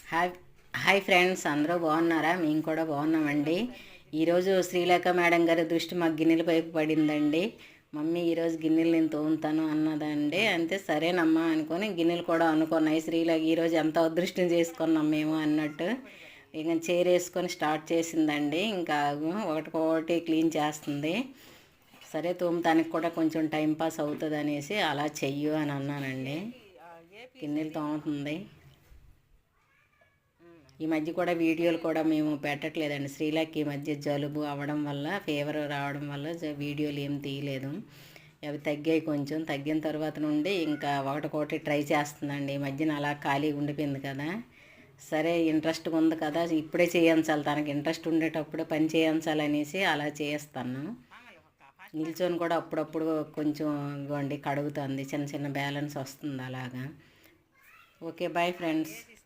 Hi hi friends, అందరూ బాగున్నారా? మేము కూడా బాగున్నామండి. ఈరోజు శ్రీలేఖ మేడం గారి దృష్టి మాకు గిన్నెల పైపు పడిందండి. మమ్మీ ఈరోజు గిన్నెలు నేను తోముతాను అన్నదండి. అంతే సరేనమ్మా అనుకొని గిన్నెలు కూడా అనుకున్నాయి. శ్రీలేఖ ఈరోజు ఎంత అదృష్టం చేసుకున్నాం మేము అన్నట్టు ఇక చేరేసుకొని స్టార్ట్ చేసిందండి. ఇంకా ఒకటికొకటి క్లీన్ చేస్తుంది. సరే తోముతానికి కూడా కొంచెం టైంపాస్ అవుతుంది అనేసి అలా చెయ్యు అని అన్నానండి. గిన్నెలు తోముతుంది. ఈ మధ్య కూడా వీడియోలు కూడా మేము పెట్టట్లేదండి. శ్రీలేఖ ఈ మధ్య జలుబు అవ్వడం వల్ల, ఫీవర్ రావడం వల్ల వీడియోలు ఏం తీయలేదు. అవి తగ్గాయి, కొంచెం తగ్గిన తర్వాత నుండి ఇంకా ఒకటికొకటి ట్రై చేస్తుందండి. ఈ మధ్యన అలా ఖాళీగా ఉండిపోయింది కదా, సరే ఇంట్రెస్ట్గా ఉంది కదా, ఇప్పుడే చేయించాలి, తనకి ఇంట్రెస్ట్ ఉండేటప్పుడు పని చేయించాలనేసి అలా చేస్తాను. నిల్చొని కూడా అప్పుడప్పుడు కొంచెం ఇవ్వండి కడుగుతుంది, చిన్న చిన్న బ్యాలెన్స్ వస్తుంది అలాగా. Okay bye friends.